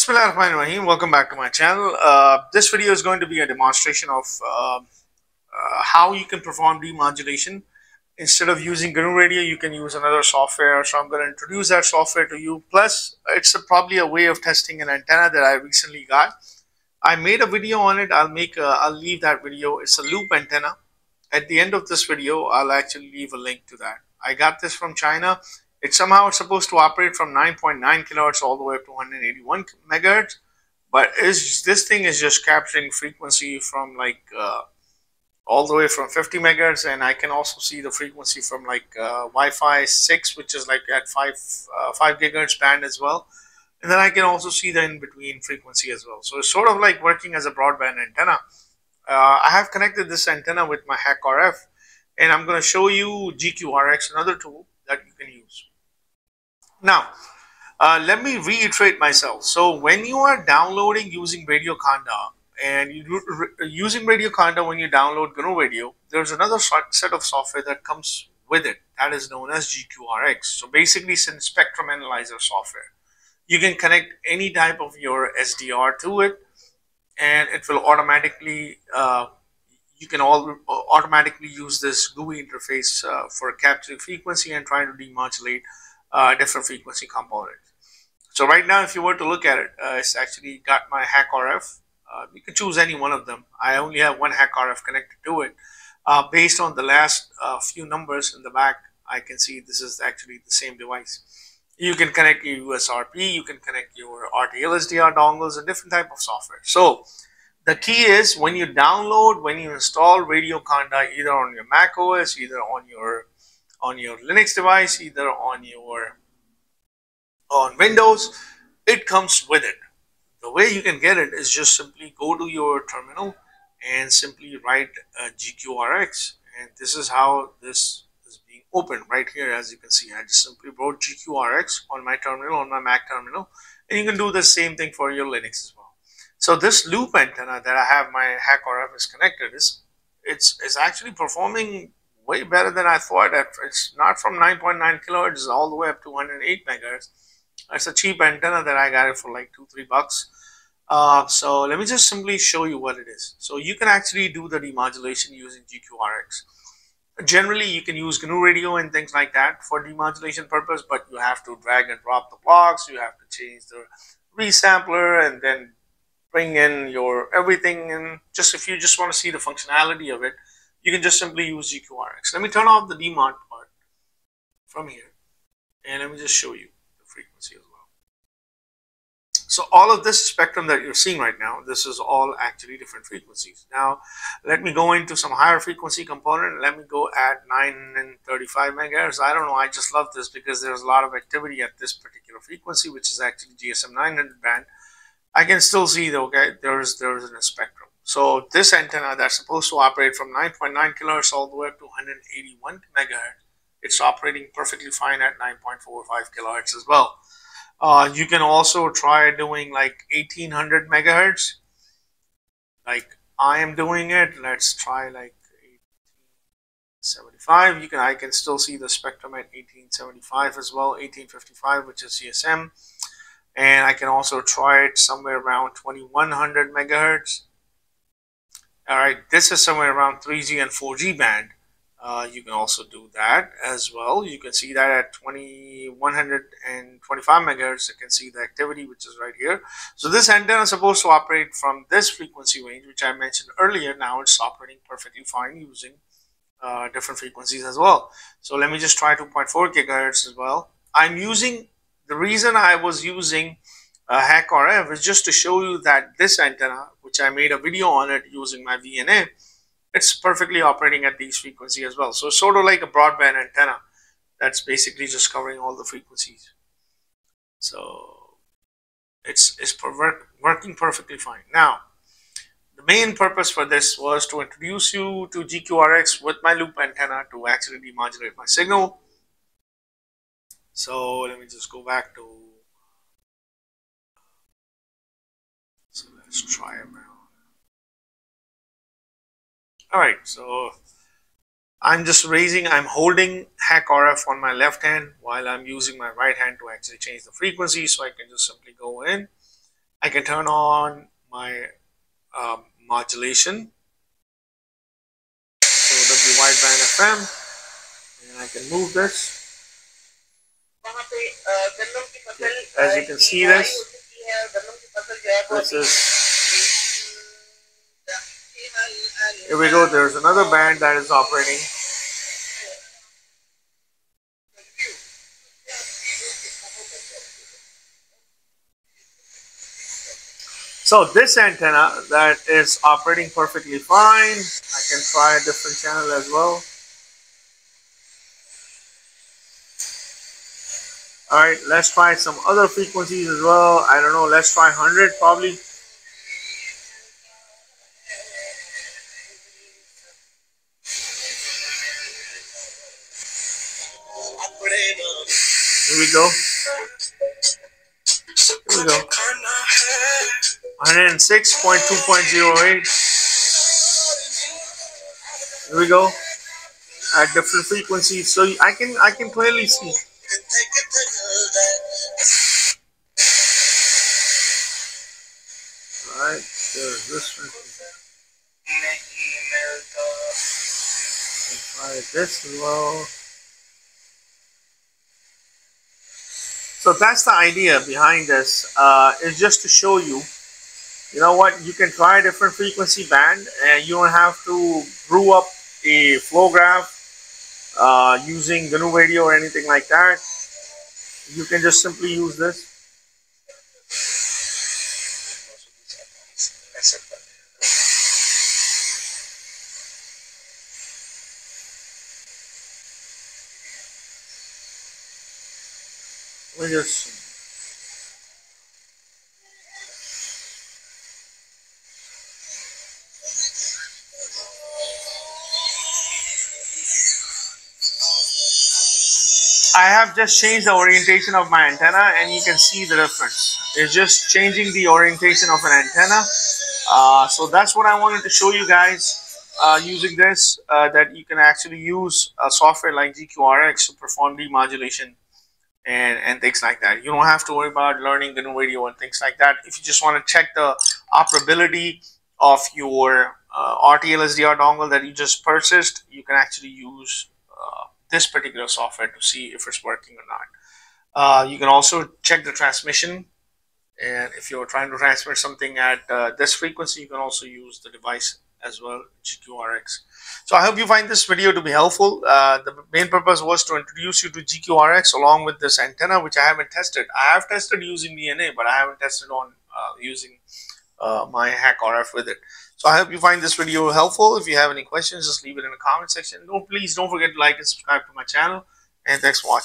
Bismillahirrahmanirrahim. Welcome back to my channel. This video is going to be a demonstration of how you can perform demodulation. Instead of using GNU Radio, you can use another software. So I'm going to introduce that software to you. Plus, it's probably a way of testing an antenna that I recently got. I made a video on it. I'll leave that video. It's a loop antenna. At the end of this video, I'll actually leave a link to that. I got this from China. It's supposed to operate from 9.9 kilohertz all the way up to 181 megahertz. But this thing is just capturing frequency from all the way from 50 megahertz, and I can also see the frequency from Wi-Fi 6, which is like at 5 gigahertz band as well. And then I can also see the in-between frequency as well. So it's sort of like working as a broadband antenna. I have connected this antenna with my HackRF, and I'm going to show you GQRX, another tool that you can use. Now, let me reiterate myself. So when you are downloading using Radio Conda, and using Radio Conda when you download GNU Radio, there's another set of software that comes with it that is known as GQRX. So basically, it's a spectrum analyzer software. You can connect any type of your SDR to it, and it will automatically, you can automatically use this GUI interface for capturing frequency and trying to demodulate different frequency components. So right now, if you were to look at it, it's actually got my HackRF. You can choose any one of them. I only have one HackRF connected to it. Based on the last few numbers in the back, I can see this is actually the same device. You can connect your USRP, you can connect your RTL SDR dongles, and different type of software. So the key is when you install Radio Conda, either on your Mac OS, either on your Linux device, either on Windows, it comes with it. The way you can get it is just simply go to your terminal and simply write GQRX, and this is how this is being opened right here. As you can see, I just simply wrote GQRX on my terminal, on my Mac terminal, and you can do the same thing for your Linux as well. So this loop antenna that I have my HackRF is connected it's actually performing way better than I thought. It's not from 9.9 kilohertz all the way up to 108 megahertz. It's a cheap antenna that I got it for like $2-3 bucks. So let me just simply show you what it is. So you can actually do the demodulation using GQRX. Generally, you can use GNU Radio and things like that for demodulation purpose, but you have to drag and drop the blocks. You have to change the resampler and then bring in your everything. And if you just want to see the functionality of it, you can just simply use GQRX. Let me turn off the demod part from here, and let me just show you the frequency as well. So all of this spectrum that you're seeing right now, this is all actually different frequencies. Now, let me go into some higher frequency component. Let me go at 935 megahertz. I don't know, I just love this because there's a lot of activity at this particular frequency, which is actually GSM 900 band. I can still see though, okay, there's a spectrum. So this antenna that's supposed to operate from 9.9 kilohertz all the way up to 181 megahertz, it's operating perfectly fine at 9.45 kilohertz as well. You can also try doing like 1800 megahertz, like I am doing it. Let's try like 1875. I can still see the spectrum at 1875 as well, 1855, which is GSM, and I can also try it somewhere around 2100 megahertz. All right, this is somewhere around 3G and 4G band. You can also do that as well. You can see that at 2125 megahertz. You can see the activity, which is right here. So this antenna is supposed to operate from this frequency range, which I mentioned earlier. Now it's operating perfectly fine using different frequencies as well. So let me just try 2.4 gigahertz as well. The reason I was using HackRF is just to show you that this antenna, which I made a video on it using my VNA, it's perfectly operating at these frequencies as well. So it's sort of like a broadband antenna that's basically just covering all the frequencies. So it's working perfectly fine. Now, the main purpose for this was to introduce you to GQRX with my loop antenna to actually demodulate my signal. So let me just go back to, so let's try it now. All right, so I'm holding HackRF on my left hand while I'm using my right hand to actually change the frequency. So I can just simply go in I can turn on my modulation, so W wideband FM, and I can move this. As you can see this is, here we go, there's another band that is operating. So this antenna that is operating perfectly fine. I can try a different channel as well. Alright, let's try some other frequencies as well. I don't know, let's try 100 probably. Here we go. Here we go. 106.2.08. Here we go. At different frequencies, so I can clearly see. Alright, there's this one. Try this as well. So that's the idea behind this, is just to show you, you know what, you can try a different frequency band and you don't have to brew up a flow graph using GNU radio or anything like that. You can just simply use this. Let me just, I have just changed the orientation of my antenna and you can see the difference. It's just changing the orientation of an antenna. So that's what I wanted to show you guys using this, that you can actually use a software like GQRX to perform demodulation and things like that. You don't have to worry about learning GNU radio and things like that. If you just want to check the operability of your RTL SDR dongle that you just purchased, you can actually use this particular software to see if it's working or not. You can also check the transmission, and if you're trying to transmit something at this frequency, you can also use the device as well, GQRX. So I hope you find this video to be helpful. The main purpose was to introduce you to GQRX along with this antenna, which I haven't tested. I have tested using DNA, but I haven't tested on using my HackRF with it. So I hope you find this video helpful. If you have any questions, just leave it in the comment section. Please don't forget to like and subscribe to my channel. And thanks for watching.